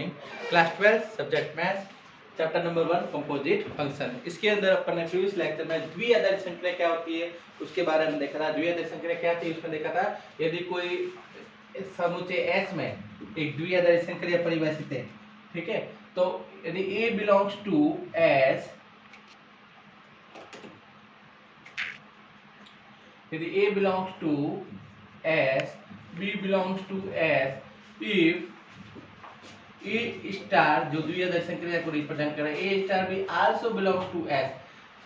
Morning. Class 12 subject maths, chapter number 1 composite function. इसके अंदर अपन ने प्रीवियस लेक्चर में द्विआधारी संख्या क्या होती है उसके बारे में देखा था। द्विआधारी संख्या क्या थी उसमें देखा था, यदि कोई समुच्चय S में एक द्विआधारी संख्या परिभाषित है, ठीक है, तो यदि A बिलोंग्स टू S, यदि A belongs to S, B belongs to S, if A star जो द्विआधारी संख्या को रिप्रेजेंट कर रहा है, A star B also belongs to S,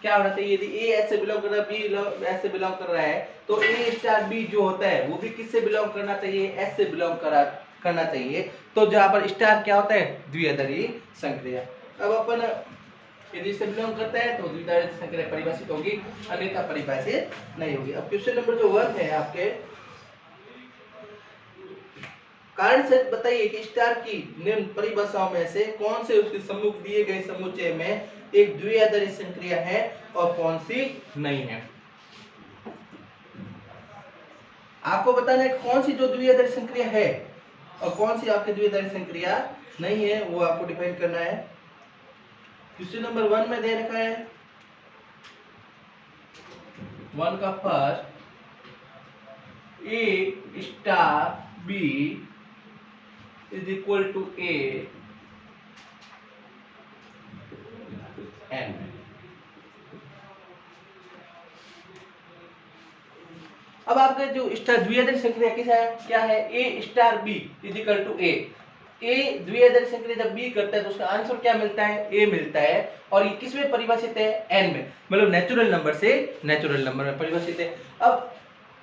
क्या होना चाहिए? यदि A S से बिलोंग कर रहा है, B S से बिलोंग कर रहा है, तो A star B जो होता है वो भी किससे बिलोंग करना चाहिए? S से बिलोंग करना चाहिए। तो जहाँ पर स्टार क्या होता है? द्विआधारी संख्या। अब अपन यदि इससे बिलोंग करता है तो द्विआधारी संख्या परिभाषित होगी, अन्यथा परिभाषित नहीं होगी। अब क्वेश्चन नंबर जो 1 है आपके, कारण से बताइए कि स्टार की निम्न परिभाषाओं में से कौन से उसके सम्मुख दिए गए समुच्चय में एक द्विआधारी संख्या है और कौन सी नहीं है। आपको बताना है कौन सी जो द्विआधारी संख्या है और कौन सी आपकी द्विआधारी संख्या नहीं है, वो आपको डिफाइन करना है। क्वेश्चन नंबर 1 में दे रखा है 1 का first, A star B is equal to A N। अब आपका जो स्टार द्विआधारी संख्या किसा है, क्या है? A star B is equal to A। A द्विआधारी संख्या जब B करता है तो उसका आंसर क्या मिलता है? A मिलता है। और ये किस में परिभाषित है? N में, मतलब नेचुरल नंबर से नेचुरल नंबर में परिभाषित है। अब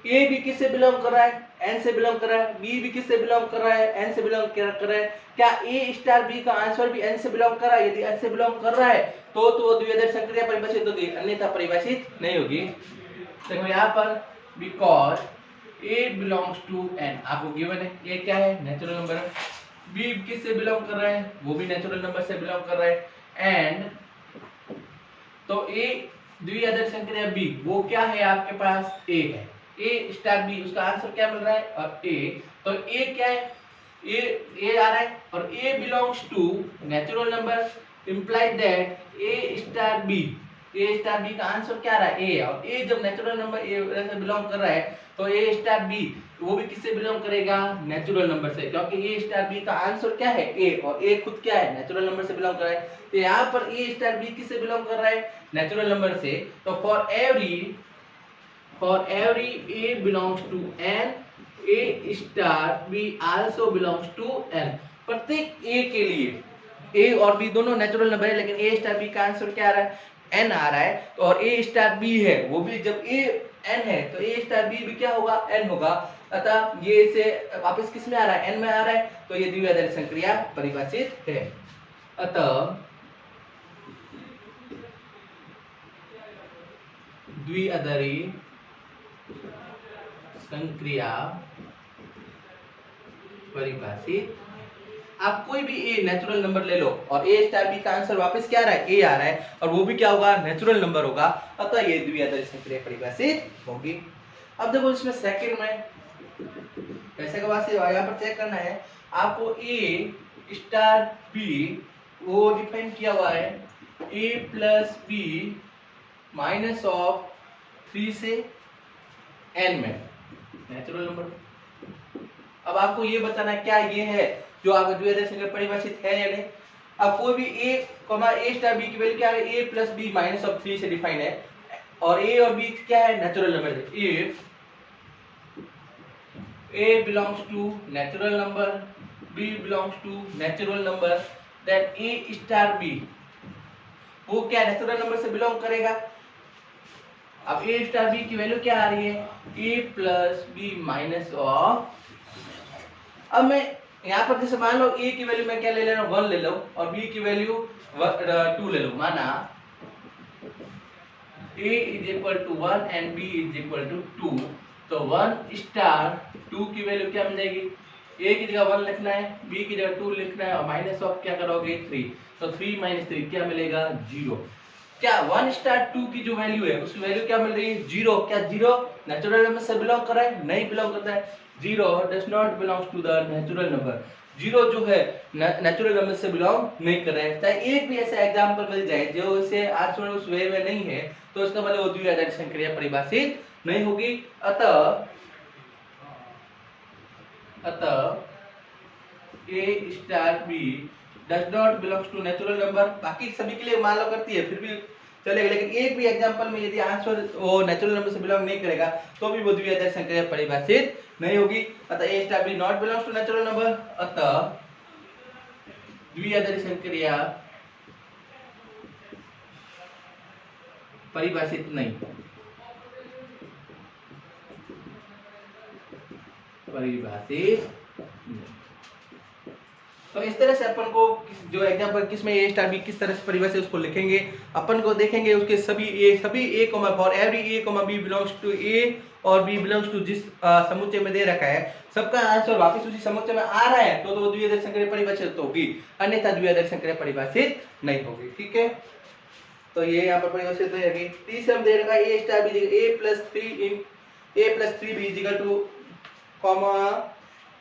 A भी किससे बिलोंग कर रहा है? N से बिलोंग कर रहा है। B भी किससे बिलोंग कर रहा है? N से बिलोंग कर रहा है। क्या A स्टार B का आंसर भी N से बिलोंग कर रहा है? यदि N से बिलोंग कर रहा है तो वो द्विआधारी संख्या परिभाषित होगी, अन्यथा परिभाषित नहीं होगी। देखो यहाँ पर because A belongs to N आपको गिवन है, ये क्या है? नेचुरल नंबर है। B किससे बिलोंग कर रहा है? वो भी नेचुरल नंबर से बिलोंग कर रहा है। एंड तो A द्विआधारी संख्या B वो क्या है आपके पास? A है। A स्टार B उसका आंसर क्या मिल रहा है? और A, तो A क्या है? A आ रहा है और A belongs to natural number, imply that A star B का आंसर क्या आ रहा है? A। और A जब नेचुरल नंबर A से बिलोंग कर रहा है तो A स्टार B वो भी किससे बिलोंग करेगा? नेचुरल नंबर से, क्योंकि A स्टार B का आंसर क्या है? A, और A खुद क्या है? नेचुरल नंबर से बिलोंग कर रहा है। तो यहाँ पर A स्टार B किससे बिलोंग कर रहा है? नेचुरल नंबर से। तो for every A belongs to N, A star B also belongs to N। प्रत्येक A के लिए, A और B दोनों नेचुरल नंबर है, लेकिन A स्टार B का आंसर क्या आ रहा है? N आ रहा है। तो और A स्टार B है वो भी, जब A N है तो A स्टार B भी क्या होगा? N होगा। अतः ये इसे वापस किस में आ रहा है? N में आ रहा है। तो ये द्विआधारी संख्या परिभाषित है। अतः द्विआधारी संक्रिया परिभाषित। आप कोई भी A नेचुरल नंबर ले लो और A स्टार B का आंसर वापस क्या आ रहा है? A आ रहा है, और वो भी क्या होगा? नेचुरल नंबर होगा। अतः ये द्विआधारी संक्रिया परिभाषित होगी। अब देखो इसमें सेकंड में कैसे का यहाँ पर चेक करना है आपको। A स्टार B वो डिफाइन किया हुआ है A plus B minus of 3 से N में नेचुरल नंबर। अब आपको ये बताना है क्या ये है जो आपका द्विआधारी संख्या परिभाषित है या नहीं। अब कोई भी A स्टार B की वैल्यू क्या है? A plus B minus of 3 से डिफाइन है, और A और B क्या है? नेचुरल नंबर है। If A belongs to natural number, B belongs to natural number, then A star B वो क्या नेचुरल नंबर से बिलोंग करेगा। अब A स्टार B की वैल्यू क्या आ रही है? A plus B minus of, अब मैं यहाँ पर जैसे मान लो A की वैल्यू मैं क्या ले रहा हूँ? 1 ले लो, और B की वैल्यू 2 ले लो। माना A is equal to 1 and B is equal to 2, तो 1 स्टार 2 की वैल्यू क्या मिल जाएगी? A की जगह 1 लिखना है, B की जगह 2 लिखना है, और माइनस ऑफ क्या करोगे? 3, तो 3 माइनस 3 क्या मिलेगा? 0। क्या 1 स्टार 2 की जो वैल्यू है उसकी वैल्यू क्या मिल रही है? 0। क्या 0 नेचुरल नंबर से बिलोंग कर रहा है? नहीं बिलोंग करता है। 0 does not belongs to the natural number. Zero जो है नेचुरल नंबर से बिलोंग नहीं कर रहे हैं। चाहे एक भी ऐसा एग्जांपल मिल जाए जो इसे आंसर उस वे में नहीं है तो इसका मतलब वो द्विआधारी संक्रिया परिभाषित नहीं होगी। अतः A star B does not belongs to natural number. बाकी सभी के लिए मान लो करती है फिर भी चलेगा, लेकिन एक भी एग्जांपल में यदि आंसर वो नेचुरल नंबर से बिलोंग नहीं करेगा तो भी वो द्विआधारी संक्रिया परिभाषित नहीं होगी। अतः A star B not belongs to natural number, अतः द्विआधारी संक्रिया परिभाषित नहीं। तो इस तरह से अपन को जो एग्जांपल किसमें ए स्टार बी किस तरह से परिभाषित उसको लिखेंगे, अपन को देखेंगे उसके सभी A comma for every A comma B belongs to A और बी बिलोंग्स टू जिस समुच्चय में दे रखा है सबका आंसर वापस उसी समुच्चय में आ रहा है तो वो द्विआधारी संक्रिया परिभाषित होगी, अन्यथा द्विआधारी संक्रिया परिभाषित नहीं होगी। ठीक है, तो ये यहाँ पर परिभाषित नहीं होगी। टी से हम दे रखा है A star B A plus 3 B equal to comma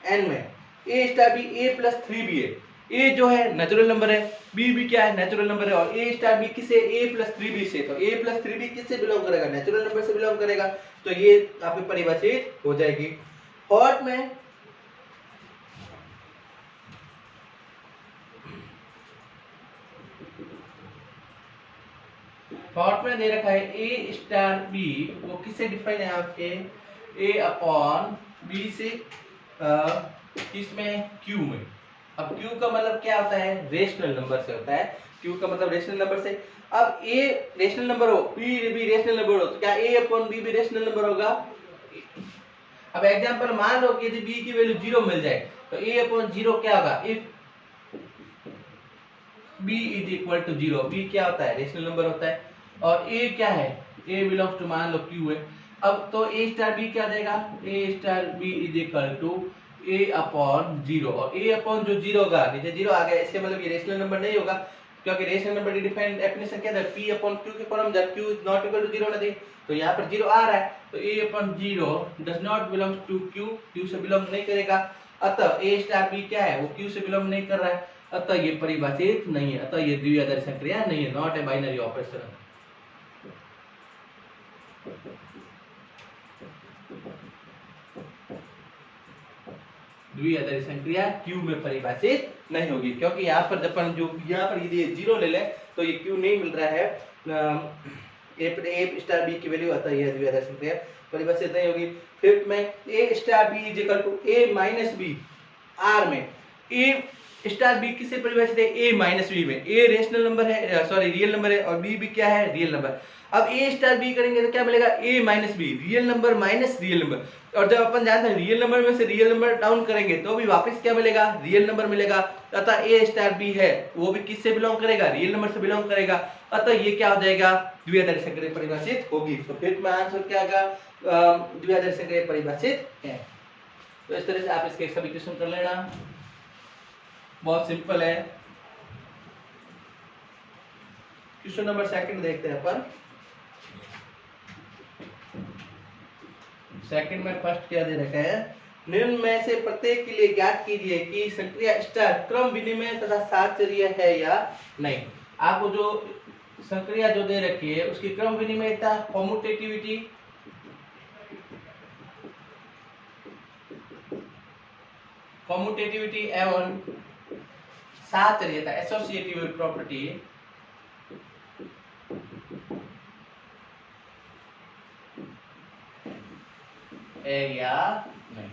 N में A star B A plus 3 B है। ए जो है नेचुरल नंबर है, बी भी क्या है नेचुरल नंबर है, और ए स्टार बी किसे ए प्लस 3 बी से, तो ए प्लस 3 बी किससे बिलोंग करेगा नेचुरल नंबर से बिलोंग करेगा, तो ये आपकी परिभाषित हो जाएगी। हॉट में दे रखा है ए स्टार बी, वो किससे डिफाइन है आपके ए अपॉन बी से किसमें क्यू में। अब क्यू का मतलब क्या होता है रेशनल नंबर से होता है, क्यू का मतलब रेशनल नंबर से। अब ए रेशनल नंबर हो बी भी रेशनल नंबर हो तो क्या ए अपॉन बी भी रेशनल नंबर होगा। अब एग्जांपल मान लो कि यदि बी की वैल्यू 0 मिल जाए तो ए अपॉन 0 क्या होगा, if b is equal to 0, B क्या होता है रेशनल नंबर होता है, और a क्या है a बिलोंग्स टू मान लो q है। अब तो a स्टार b क्या देगा, a star b is equal to a upon 0, और a अपॉन जो 0 होगा नीचे 0 आ गया, इसके मतलब ये रेशनल नंबर नहीं होगा क्योंकि रेशनल नंबर की डिफाइंड डेफिनेशन क्या था p अपॉन q के फॉर्म जब q is not equal to 0 ना दे तो यहाँ पर 0 आ रहा है तो a upon 0 does not belongs to q से बिलोंग नहीं करेगा। अतः a स्टार b क्या है वो q से बिलोंग नहीं कर रहा है, अतः ये परिभाषित नहीं है, अतः ये द्विआधारी संक्रिया नहीं है, नॉट ए बाइनरी ऑपरेशन। द्विआधारी संक्रिया Q में परिभाषित नहीं होगी क्योंकि यहाँ पर जब अपन जो यहाँ पर यदि 0 ले लें तो ये Q नहीं मिल रहा है ए स्टार बी की वैल्यू, अतः यह द्विआधारी संक्रिया परिभाषित नहीं होगी। फिफ्थ में A star B is equal to A minus B R में ए स्टार बी किससे परिभाषित है ए माइनस बी में, ए रेशनल नंबर है सॉरी रियल नंबर है और बी भी क्या है रियल नंबर। अब ए स्टार बी करेंगे तो क्या मिलेगा A minus B real number minus real number, और जब अपन जानते हैं रियल नंबर में से रियल नंबर डाउन करेंगे तो भी वापस क्या मिलेगा रियल नंबर मिलेगा, अतः ए स्टार बी है वो भी किससे बिलोंग करेगा रियल नंबर से बिलोंग करेगा, अतः ये क्या हो जाएगा द्विआधारी संक्रिया परिभाषित होगी। तो फिर में आंसर क्या आएगा द्विआधारी संक्रिया परिभाषित है। तो इस तरह से आप इसके सभी क्वेश्चन कर लेना, बहुत सिंपल है। क्वेश्चन नंबर सेकंड देखते हैं अपन। सेकंड में फर्स्ट क्या दे रखा है, निम्न में से प्रत्येक के लिए ज्ञात कीजिए कि संक्रिया स्टार क्रम विनिमय तथा साहचर्य है या नहीं। आपको जो संक्रिया जो दे रखी है उसकी क्रम विनिमयता कॉम्यूटेटिविटी एवं साहचर्यता एसोसिएटिव प्रॉपर्टी है या नहीं।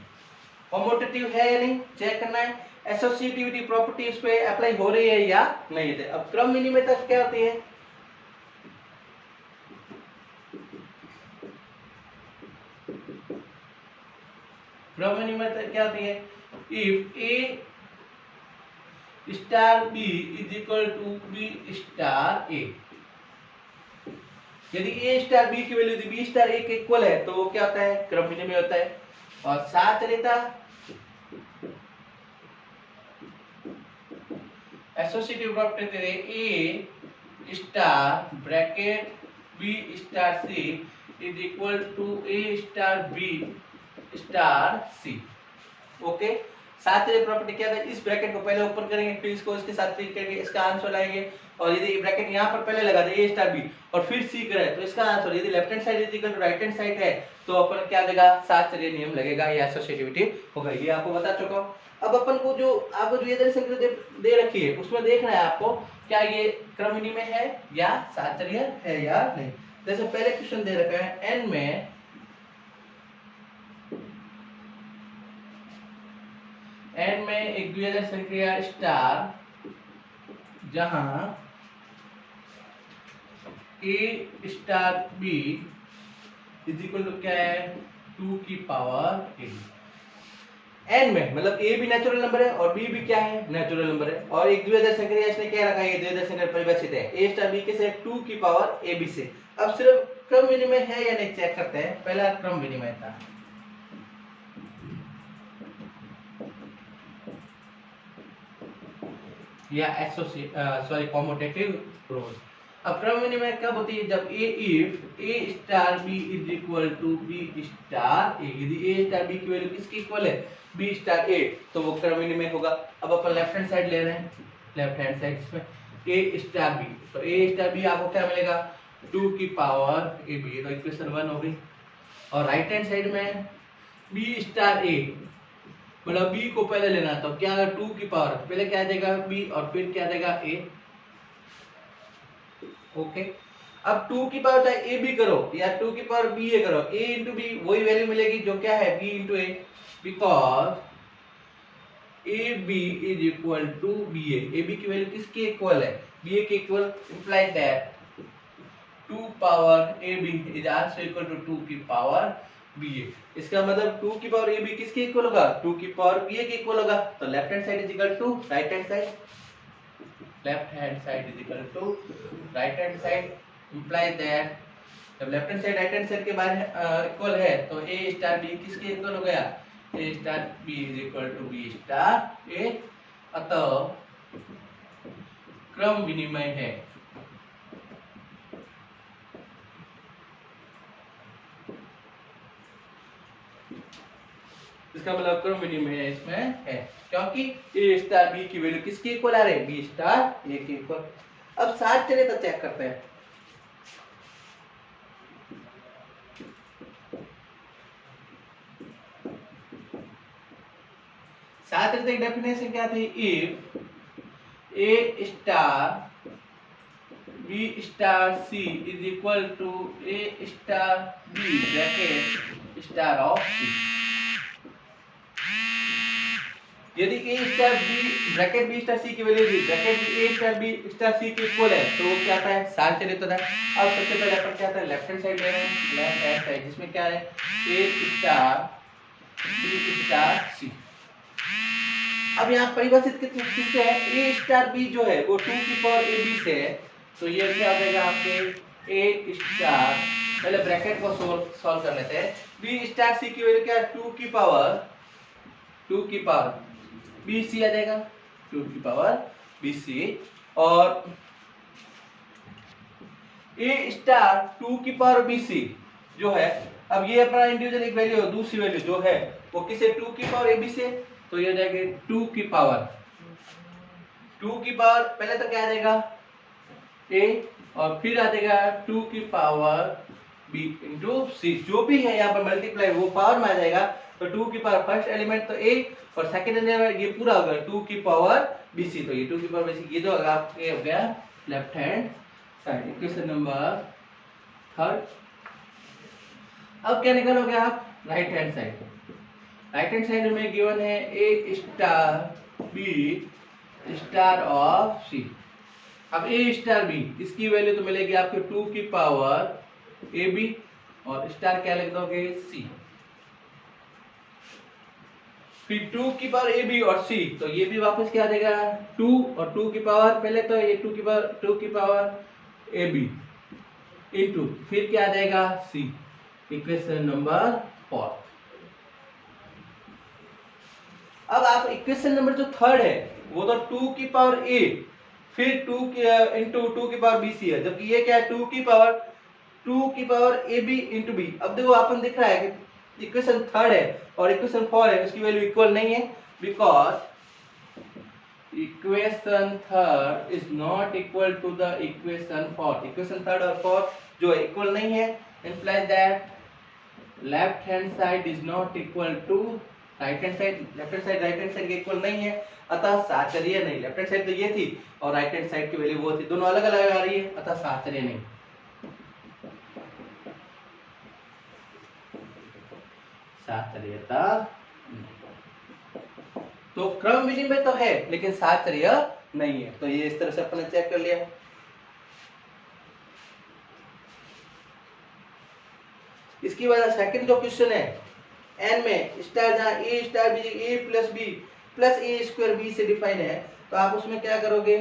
कॉम्यूटेटिव है या नहीं चेक करना है, एसोसिएटिविटी प्रॉपर्टी इस पे अप्लाई हो रही है या नहीं है। अब क्रम विनिमयता क्या होती है, क्रम विनिमयता क्या होती है, if A star B is equal to B star A, यदि ए स्टार बी की वैल्यू यदि बी स्टार ए के इक्वल है तो वो क्या होता है क्रम विनिमय होता है। और साहचर्यता associative property A star bracket B star C is equal to A star B star C. Okay, साथ ही प्रॉपर्टी क्या था, इस ब्रैकेट को पहले ऊपर करेंगे फिर इसको इसके साथ फिल करके इसका आंसर लाएंगे, और यदि ब्रैकेट यहाँ पर पहले लगा दे a स्टार b और फिर c करें तो इसका आंसर यदि left hand side is equal to right hand side है तो अपन क्या देगा, सात चलिए नियम लगेगा, ये एसोसिएटिविटी होगा, ये आपको बता चुका हूँ। अब अपन को जो आपको द्विआधारी संक्रिया दे रखी है उसमें देखना है आपको क्या ये क्रम विनिमय है या साहचर्य है या नहीं। जैसे पहले क्वेश्चन दे रखा है n में एक द्विआधारी संक्रिया स्टार जहां a star b is equal to क्या है 2 की पावर a। n में मतलब a भी नेचुरल नंबर है और b भी क्या है, नेचुरल नंबर है, और एक द्विआधारी संक्रिया इसने क्या रखा है, द्विआधारी संक्रिया परिभाषित है a स्टार b के से 2 की पावर ab से। अब सिर्फ क्रम विनिमय है या नहीं चेक करते हैं। पहला क्रम विनिमय था, या सॉरी कॉम्यूटेटिव क्लोज। अब क्रम विनिमय कब होती है, जब if a star b is equal to b star a, यदि a स्टार b की वैल्यू किसकी इक्वल है, b स्टार a, तो वो क्रम विनिमय होगा। अब अपन लेफ्ट हैंड साइड ले रहे हैं, लेफ्ट हैंड साइड इसमें a स्टार b, तो a स्टार b आपको क्या मिलेगा 2 की पावर a b, तो इक्वेशन 1 हो गई। और राइट हैंड साइड में b स्टार a मतलब b को पहले लेना, तो क्या अगर 2 की पावर पहले क्या देगा b और फिर क्या देगा a। ओके, अब 2 की पावर चाहे a b करो या 2 की पावर b a करो, a इंटू b वही वैल्यू मिलेगी जो क्या है b into a, because a b is equal to b a b की वैल्यू किसके इक्वल है, b a के equal, implies that 2 power a b is also equal to 2 की पावर b a। इसका मतलब 2 की पावर a b किसके equal होगा, 2 की पावर b a के इक्वल होगा। तो left hand side is equal to right hand side, left hand side is equal to right hand side, imply that जब left hand side right hand side के बारे equal है तो a star b किसके equal हो गया, a star b is equal to b star a। अतः क्रम विनिमय है। इसका मतलब क्रम विनिमय इसमें है क्योंकि a स्टार b की वैल्यू किसके इक्वल आ रही है, b स्टार a के इक्वल। अब साथ चले तो चेक करते हैं। साथ चलते डेफिनेशन क्या थी, if a star b star c is equal to a star b bracket star of c। यदि a star b bracket b star c की वैल्यू यदि bracket a star b star c के equal है तो वो क्या आता है, साथ चले तो था। अब सबसे पहले अपन क्या आता है, लेफ्ट हैंड साइड ले रहे हैं, लेफ्ट हैंड साइड जिसमें क्या है a star b star c। अब यहाँ परिभाषित किससे है, a स्टार b जो है वो 2 की पावर a b से है, तो ये क्या आ जाएगा आपके a स्टार, पहले ब्रैकेट को सॉल्व कर लेते हैं, b स्टार c की वैल्यू क्या है 2 की पावर b c आ जाएगा, 2 की पावर b c। और a स्टार 2 की पावर b c जो है, अब ये अपना इंडिविजुअल एक वैल्यू है, दूसरी वैल्यू जो है वो किसे 2 की पावर a b से, तो ये जाएगा 2 की पावर पहले तो क्या आ जाएगा a और फिर आ जाएगा 2 की पावर b इंटू c, जो भी है यहाँ पर मल्टीप्लाई वो पावर में आ जाएगा। तो 2 की पावर फर्स्ट एलिमेंट तो a और सेकंड एलिमेंट ये पूरा होगा 2 की पावर bc, तो ये 2 की पावर bc, ये तो आपके हो गया left hand side, equation number 3। अब क्या निकालोगे आप, right hand side. Right hand side में गिवन है a star b star of c। अब a स्टार b इसकी वैल्यू तो मिलेगी आपको 2 की पावर a b और स्टार क्या लिख दोगे c, फिर 2 की पावर a b और c, तो ये भी वापस क्या आ जाएगा 2 और 2 की पावर, पहले तो ये 2 की पावर a b इंटू फिर क्या आ जाएगा c, इक्वेशन नंबर 4। अब आप इक्वेशन नंबर जो थर्ड है वो तो 2 की पावर a फिर 2 इंटू 2 की पावर bc है, जबकि ये क्या है 2 की पावर ab इंटू b। अब देखो अपन दिख रहा है कि इक्वेशन थर्ड है और इक्वेशन 4 है, उसकी वैल्यू इक्वल नहीं है, because equation third is not equal to the equation fourth. Equation third और fourth जो equal नहीं है, implies that left hand side is not equal to right hand side. Left hand side right hand side के equal नहीं है, अतः साहचर्य नहीं. लेफ्ट हैंड साइड तो ये थी और राइट हैंड साइड की वैल्यू वो थी, दोनों अलग अलग आ रही है, अतः साहचर्य नहीं. साहचर्यता तो क्रम विनिमय तो है लेकिन साहचर्य नहीं है. तो ये इस तरह से अपने चेक कर लिया. इसकी वजह सेकंड जो क्वेश्चन है n में स्टार जहां a star b a plus b plus A square b से डिफाइन है, तो आप उसमें क्या करोगे,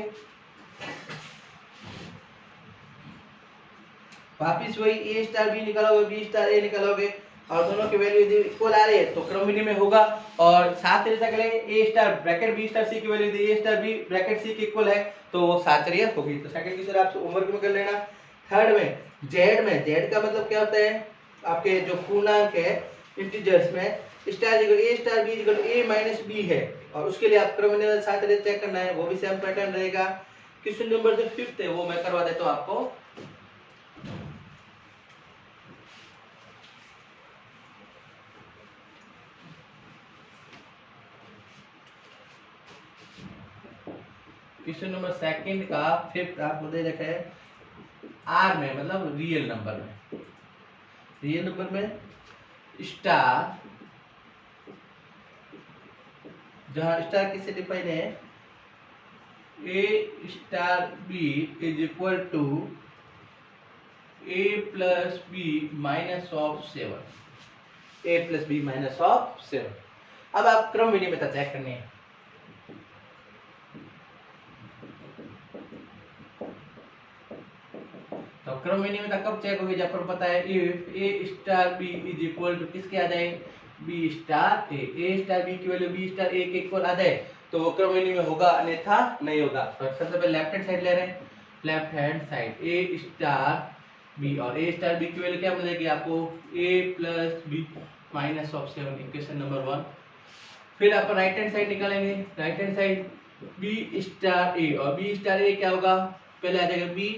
वापिस वही a स्टार b निकालोगे, b स्टार a निकालोगे और दोनों की वैल्यू यदि इक्वल आ रही है तो क्रम विनिमय में होगा. और साथ ही तक a star bracket b star c की वैल्यू यदि a star b bracket c के इक्वल है तो वो साहचर्य होगी. तो सेकंड क्वेश्चन आप होमवर्क में कर लेना. थर्ड में z का मतलब क्या होता है, आपके जो पूर्णांक है इंटीजर्स में star equal a star b equal a minus b है और उसके लिए आप क्रम विनिमय साहचर्य चेक करना है, वो भी सेम पैटर्न रहेगा. क्वेश्चन नंबर जो 5th है वो मैं करवा देता हूं आपको. क्वेश्चन नंबर सेकंड का 5th आपको दे रखा है आर में, मतलब रियल नंबर में. रियल नंबर में स्टार जहां स्टार किससे डिफाइन है, a star b is equal to a plus b minus of 7. a plus b minus of 7. अब आप क्रम विनिमयता चेक करनी है. तो क्रम विनिमयता कब चेक होगी, जब पर पता है if a star b is equal to किसके आ जाए, b star a star b की वैल्यू b स्टार a के इक्वल आ जाए तो वो क्रम विनिमय होगा, अन्यथा नहीं होगा. तो सबसे पहले लेफ्ट हैंड साइड ले रहे हैं. Left hand side a star b और a स्टार b की वैल्यू क्या मिलेगी आपको, a plus b minus of 7, equation number 1. फिर आप राइट हैंड साइड निकालेंगे. Right hand side b star a और b स्टार a क्या होगा, पहले आ जाएगा b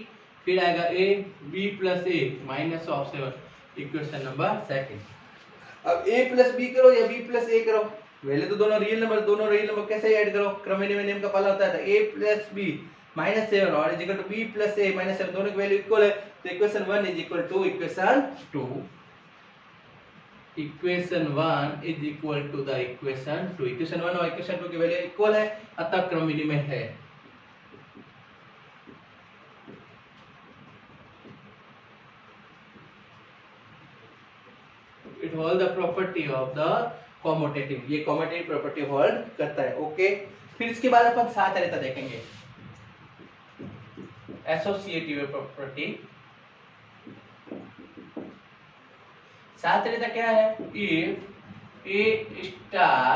फिर आएगा a b plus a minus of 7, equation number 2. अब a प्लस b करो या b प्लस a करो, पहले तो दोनों रियल नंबर कैसे ऐड करो, क्रम विनिमय नियम का पालन होता है. तो a प्लस b माइनस 7 और is equal to b plus a minus 7, दोनों की वैल्यू इक्वल है. तो equation 1 is equal to equation 2. Equation 1 is equal to the equation 2. Equation 1 और इक्वेशन 2 की वैल्यू इक्वल है, अतः क्रम विनिमय है. It hold the property of the commutative, ये कॉम्यूटेटिव प्रॉपर्टी होल्ड करता है. ओके. फिर इसके बाद अपन साहचर्यता देखेंगे, एसोसिएटिव प्रॉपर्टी. साहचर्यता क्या है, if a star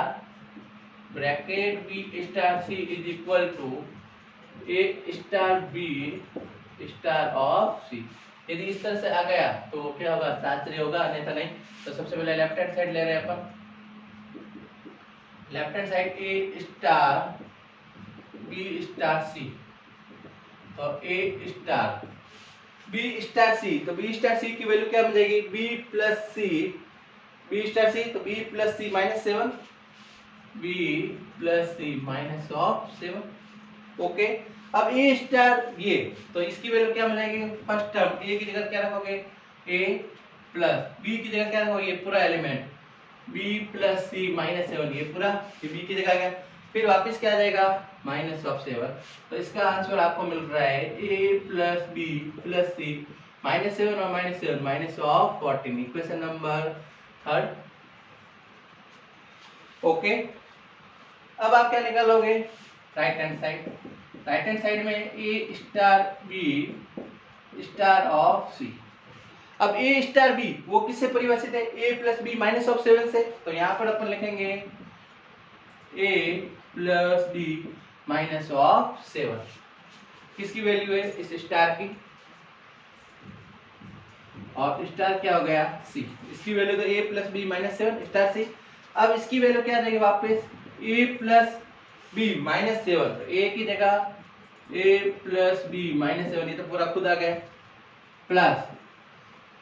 bracket b star c is equal to a star b star of c. यदि इस तरह से आ गया तो क्या होगा, साहचर्य होगा, अन्यथा नहीं. तो सबसे पहले लेफ्ट हैंड साइड ले रहे हैं अपन. Left hand side a star b star c और a star b star c. तो b स्टार c की वैल्यू क्या बन जाएगी, b plus c, b star c तो b plus c minus 7, b plus c minus of 7. Okay. अब a star ये, तो इसकी वैल्यू क्या मिलेगी, फर्स्ट टर्म a की जगह क्या रखोगे, a प्लस b की जगह क्या रखोगे, ये पूरा element b plus c minus 7, ये पूरा ये b की जगह गया. फिर वापस क्या आ जाएगा, माइनस ऑफ 7. तो इसका आंसर आपको मिल रहा है a plus b plus c minus 7 और minus 7 minus of 14, equation number 3. Okay. अब आप क्या निकालोगे, right hand side. Right hand side में a star b star of c. अब a स्टार b वो किससे परिभाषित है, a plus b minus of 7 से. तो यहाँ पर अपन लिखेंगे a plus b minus of 7. किसकी वैल्यू है, इस स्टार की, और स्टार क्या हो गया, c. इसकी वैल्यू तो a plus b minus 7 star c. अब इसकी वैल्यू क्या आ जाएगी वापस, ए प्लस बी माइनस 7, तो ए की जगह ए प्लस बी माइनस 7, ये तो पूरा खुद आ गया, प्लस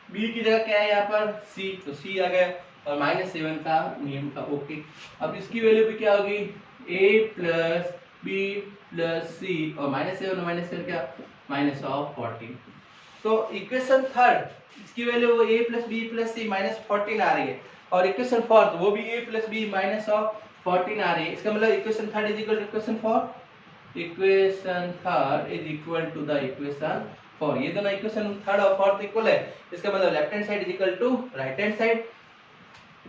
बी की जगह क्या है यहाँ पर सी, तो सी आ गया, और -7 का नियम का ओके। अब इसकी वैल्यू भी क्या होगी, a प्लस बी प्लस सी, और -7 क्या -14। तो इक्वेशन थर्ड इसकी वैल्यू वो a प्लस बी प्लस सी -14 आ रही है, और इक्वेशन फोर्थ वो भी a प्लस बी -14 आ रही है। इसका मतलब equation third is equal to equation fourth, equation third is equal to the equation four. ये दोनों इक्वेशन थर्ड और फोर्थ इक्वल है, इसका मतलब left hand side is equal to right hand side,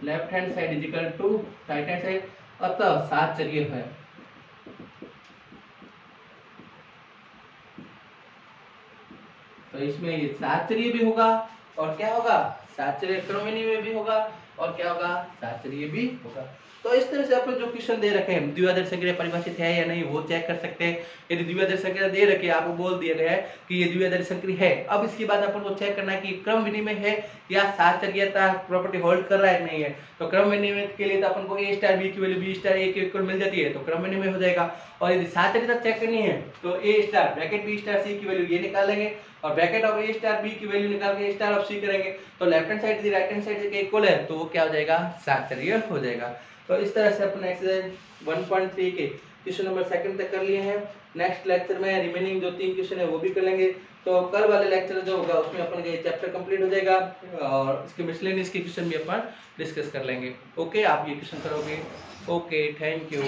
left hand side is equal to right hand side. अतः साहचर्य है, तो इसमें ये साहचर्य भी होगा, और क्या होगा, साहचर्य क्रमविनिमय में भी होगा, और क्या होगा, साहचर्य भी होगा। तो इस तरह से अपन जो क्वेश्चन दे रखे हैं द्विआधारी संक्रिया परिभाषित है या नहीं वो चेक कर सकते हैं। यदि द्विआधारी संक्रिया दे रखी है, आपको बोल दिया गया है कि ये द्विआधारी संक्रिया है, अब इसके बाद अपन को चेक करना है कि क्रम विनिमय है या साहचर्यता प्रॉपर्टी होल्ड कर रहा है नहीं है। तो क्रम विनिमय के लिए तो अपन को a स्टार b की वैल्यू b स्टार a के इक्वल मिल जाती है, तो क्रम विनिमय हो जाएगा। और यदि साहचर्यता चेक करनी है तो a star bracket b star c की वैल्यू ये निकालेंगे, और bracket of a star b की वैल्यू निकाल के a स्टार ऑफ c करेंगे, तो लेफ्ट हैंड साइड यदि राइट हैंड साइड के इक्वल है तो वो क्या हो जाएगा, साहचर्य हो जाएगा। तो इस तरह से अपन एक्सरसाइज 1.3 के क्वेश्चन नंबर सेकंड तक कर लिए हैं। नेक्स्ट लेक्चर में रिमेनिंग जो 3 क्वेश्चन है वो भी कर लेंगे। तो कल वाले लेक्चर जो होगा उसमें अपन का ये चैप्टर कंप्लीट हो जाएगा, और इसके मिसलेनियस के क्वेश्चन भी अपन डिस्कस कर लेंगे। ओके, आप ये क्वेश्चन करोगे। Okay, thank you.